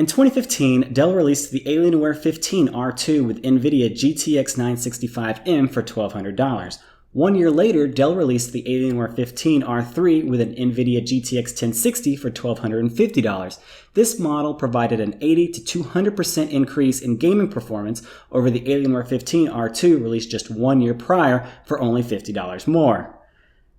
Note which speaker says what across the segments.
Speaker 1: In 2015, Dell released the Alienware M15 R2 with NVIDIA GTX 965M for $1,200. 1 year later, Dell released the Alienware M15 R3 with an NVIDIA GTX 1060 for $1,250. This model provided an 80 to 200% increase in gaming performance over the Alienware M15 R2 released just 1 year prior for only $50 more.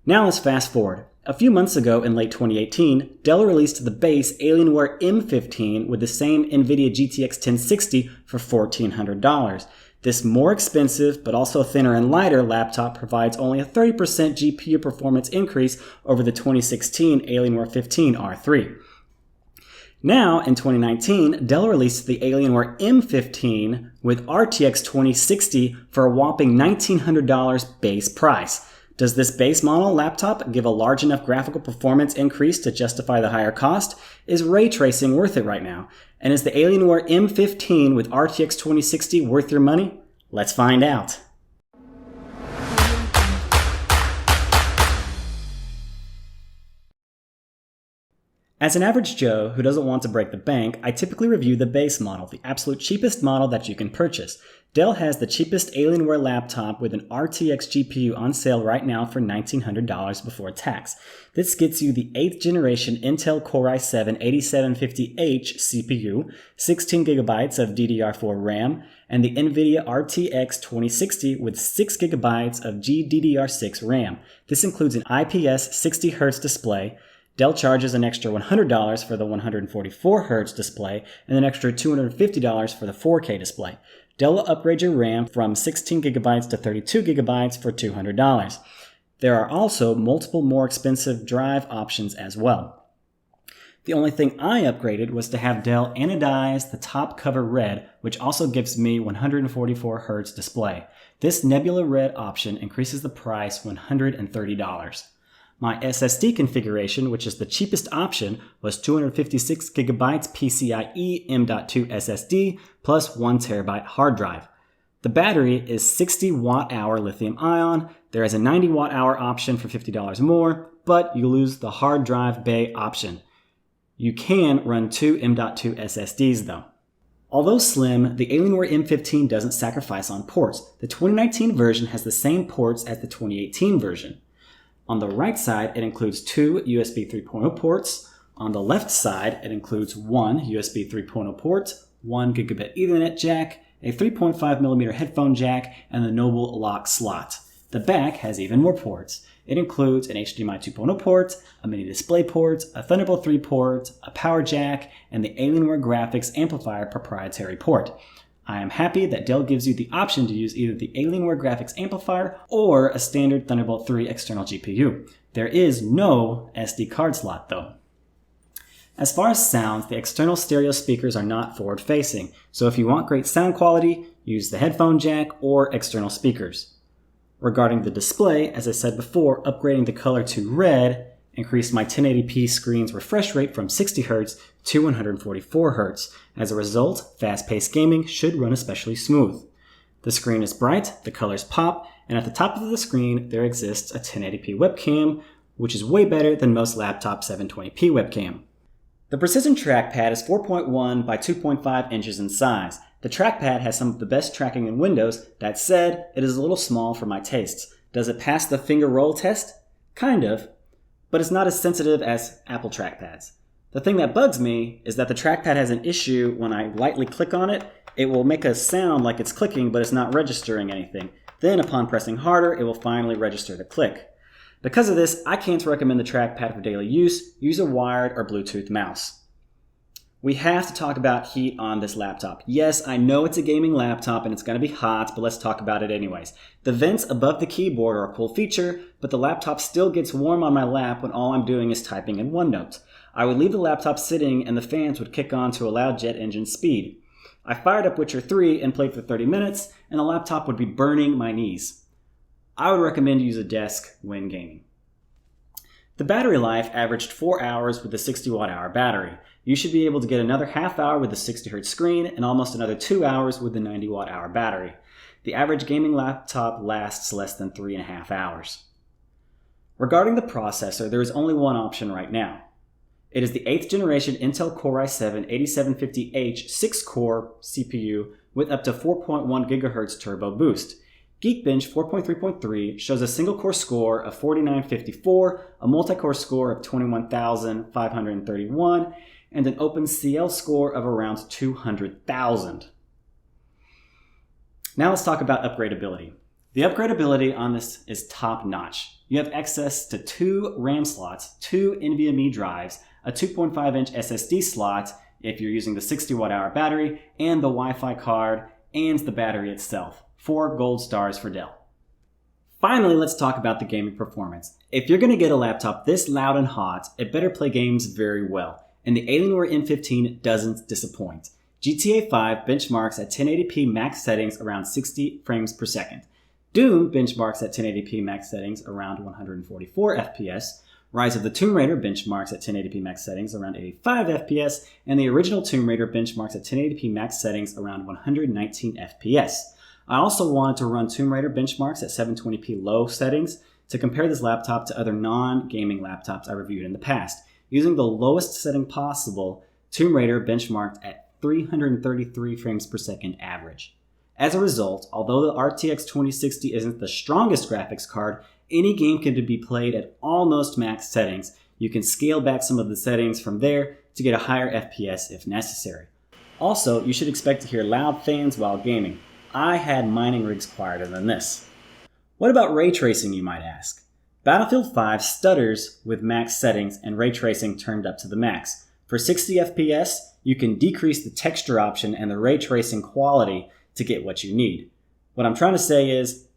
Speaker 1: Now let's fast forward. A few months ago in late 2018, Dell released the base Alienware M15 with the same NVIDIA GTX 1060 for $1,400. This more expensive, but also thinner and lighter laptop provides only a 30% GPU performance increase over the 2016 Alienware M15 R3. Now, in 2019, Dell released the Alienware M15 with RTX 2060 for a whopping $1,900 base price. Does this base model laptop give a large enough graphical performance increase to justify the higher cost? Is ray tracing worth it right now? And is the Alienware M15 with RTX 2060 worth your money? Let's find out. As an average Joe who doesn't want to break the bank, I typically review the base model, the absolute cheapest model that you can purchase. Dell has the cheapest Alienware laptop with an RTX GPU on sale right now for $1,900 before tax. This gets you the 8th generation Intel Core i7-8750H CPU, 16GB of DDR4 RAM, and the NVIDIA RTX 2060 with 6GB of GDDR6 RAM. This includes an IPS 60Hz display. Dell charges an extra $100 for the 144Hz display and an extra $250 for the 4K display. Dell will upgrade your RAM from 16GB to 32GB for $200. There are also multiple more expensive drive options as well. The only thing I upgraded was to have Dell anodize the top cover red, which also gives me 144Hz display. This Nebula Red option increases the price $130. My SSD configuration, which is the cheapest option, was 256GB PCIe M.2 SSD plus 1TB hard drive. The battery is 60 Wh lithium ion. There is a 90 Wh option for $50 more, but you lose the hard drive bay option. You can run 2 M.2 SSDs though. Although slim, the Alienware M15 doesn't sacrifice on ports. The 2019 version has the same ports as the 2018 version. On the right side, it includes 2 USB 3.0 ports. On the left side, it includes 1 USB 3.0 port, 1 gigabit Ethernet jack, a 3.5mm headphone jack, and the Noble lock slot. The back has even more ports. It includes an HDMI 2.0 port, a mini display port, a Thunderbolt 3 port, a power jack, and the Alienware Graphics Amplifier proprietary port. I am happy that Dell gives you the option to use either the Alienware Graphics Amplifier or a standard Thunderbolt 3 external GPU. There is no SD card slot though. As far as sounds, the external stereo speakers are not forward-facing, so if you want great sound quality, use the headphone jack or external speakers. Regarding the display, as I said before, upgrading the color to red increased my 1080p screen's refresh rate from 60Hz to 144Hz. As a result, fast-paced gaming should run especially smooth. The screen is bright, the colors pop, and at the top of the screen there exists a 1080p webcam, which is way better than most laptop 720p webcam. The Precision trackpad is 4.1 by 2.5 inches in size. The trackpad has some of the best tracking in Windows. That said, it is a little small for my tastes. Does it pass the finger roll test? Kind of. But it's not as sensitive as Apple trackpads. The thing that bugs me is that the trackpad has an issue when I lightly click on it. It will make a sound like it's clicking, but it's not registering anything. Then upon pressing harder, it will finally register the click. Because of this, I can't recommend the trackpad for daily use. Use a wired or Bluetooth mouse. We have to talk about heat on this laptop. Yes, I know it's a gaming laptop and it's going to be hot, but let's talk about it anyways. The vents above the keyboard are a cool feature, but the laptop still gets warm on my lap when all I'm doing is typing in OneNote. I would leave the laptop sitting and the fans would kick on to allow jet engine speed. I fired up Witcher 3 and played for 30 minutes, and the laptop would be burning my knees. I would recommend you use a desk when gaming. The battery life averaged 4 hours with the 60 Wh battery. You should be able to get another half hour with the 60Hz screen and almost another 2 hours with the 90 Wh battery. The average gaming laptop lasts less than 3.5 hours. Regarding the processor, there is only one option right now. It is the 8th generation Intel Core i7-8750H 6-core CPU with up to 4.1 GHz turbo boost. Geekbench 4.3.3 shows a single-core score of 4954, a multi-core score of 21,531, and an OpenCL score of around 200,000. Now let's talk about upgradability. The upgradability on this is top-notch. You have access to 2 RAM slots, 2 NVMe drives, a 2.5-inch SSD slot if you're using the 60 watt-hour battery, and the Wi-Fi card, and the battery itself. 4 gold stars for Dell. Finally, let's talk about the gaming performance. If you're going to get a laptop this loud and hot, it better play games very well, and the Alienware M15 doesn't disappoint. GTA 5 benchmarks at 1080p max settings around 60 frames per second. Doom benchmarks at 1080p max settings around 144 FPS. Rise of the Tomb Raider benchmarks at 1080p max settings around 85 FPS, and the original Tomb Raider benchmarks at 1080p max settings around 119 FPS. I also wanted to run Tomb Raider benchmarks at 720p low settings to compare this laptop to other non-gaming laptops I reviewed in the past. Using the lowest setting possible, Tomb Raider benchmarked at 333 frames per second average. As a result, although the RTX 2060 isn't the strongest graphics card, any game can be played at almost max settings. You can scale back some of the settings from there to get a higher FPS if necessary. Also, you should expect to hear loud fans while gaming. I had mining rigs quieter than this. What about ray tracing, you might ask? Battlefield 5 stutters with max settings and ray tracing turned up to the max. For 60 FPS, you can decrease the texture option and the ray tracing quality to get what you need. What I'm trying to say is,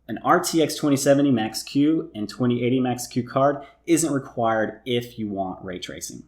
Speaker 1: an RTX 2070 Max-Q and 2080 Max-Q card isn't required if you want ray tracing.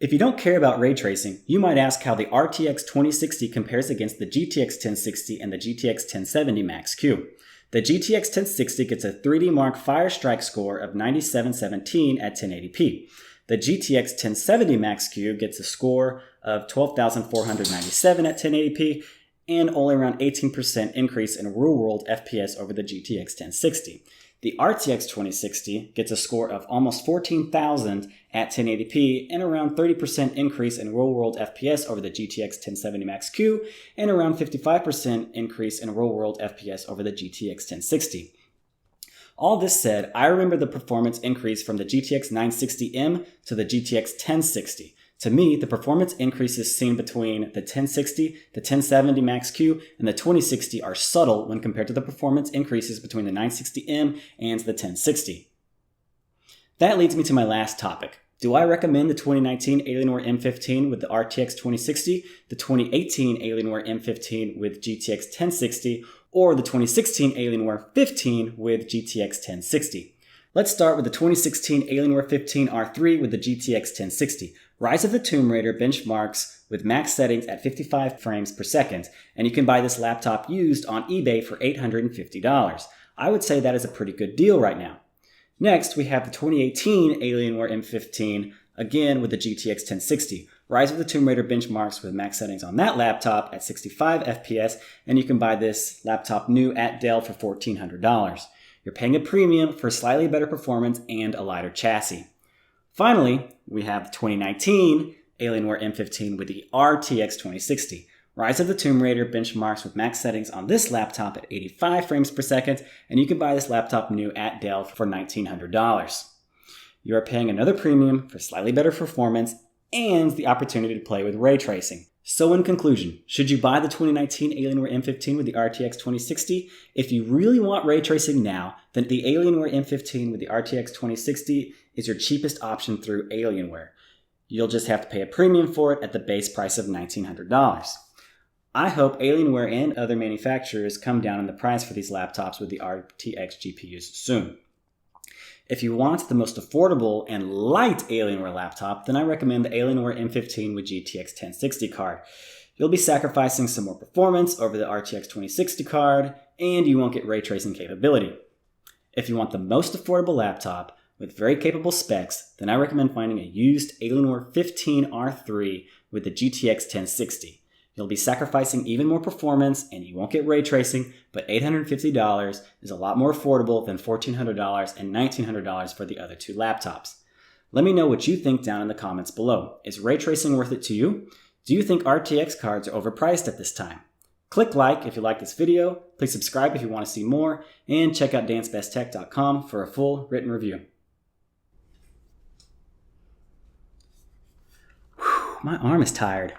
Speaker 1: If you don't care about ray tracing, you might ask how the RTX 2060 compares against the GTX 1060 and the GTX 1070 Max-Q. The GTX 1060 gets a 3D Mark Fire Strike score of 9717 at 1080p. The GTX 1070 Max-Q gets a score of 12,497 at 1080p, and only around 18% increase in real-world FPS over the GTX 1060. The RTX 2060 gets a score of almost 14,000 at 1080p and around 30% increase in real-world FPS over the GTX 1070 Max-Q and around 55% increase in real-world FPS over the GTX 1060. All this said, I remember the performance increase from the GTX 960M to the GTX 1060. To me, the performance increases seen between the 1060, the 1070 Max-Q, and the 2060 are subtle when compared to the performance increases between the 960M and the 1060. That leads me to my last topic. Do I recommend the 2019 Alienware M15 with the RTX 2060, the 2018 Alienware M15 with GTX 1060, or the 2016 Alienware 15 with GTX 1060? Let's start with the 2016 Alienware 15 R3 with the GTX 1060. Rise of the Tomb Raider benchmarks with max settings at 55 frames per second, and you can buy this laptop used on eBay for $850. I would say that is a pretty good deal right now. Next, we have the 2018 Alienware M15, again with the GTX 1060. Rise of the Tomb Raider benchmarks with max settings on that laptop at 65 FPS, and you can buy this laptop new at Dell for $1,400. You're paying a premium for slightly better performance and a lighter chassis. Finally, we have the 2019 Alienware M15 with the RTX 2060. Rise of the Tomb Raider benchmarks with max settings on this laptop at 85 frames per second, and you can buy this laptop new at Dell for $1,900. You are paying another premium for slightly better performance and the opportunity to play with ray tracing. So in conclusion, should you buy the 2019 Alienware M15 with the RTX 2060? If you really want ray tracing now, then the Alienware M15 with the RTX 2060 is your cheapest option through Alienware. You'll just have to pay a premium for it at the base price of $1,900. I hope Alienware and other manufacturers come down in the price for these laptops with the RTX GPUs soon. If you want the most affordable and light Alienware laptop, then I recommend the Alienware M15 with GTX 1060 card. You'll be sacrificing some more performance over the RTX 2060 card, and you won't get ray tracing capability. If you want the most affordable laptop with very capable specs, then I recommend finding a used Alienware 15 R3 with the GTX 1060. You'll be sacrificing even more performance and you won't get ray tracing, but $850 is a lot more affordable than $1,400 and $1,900 for the other two laptops. Let me know what you think down in the comments below. Is ray tracing worth it to you? Do you think RTX cards are overpriced at this time? Click like if you like this video, please subscribe if you want to see more, and check out dansbesttech.com for a full written review. Whew, my arm is tired.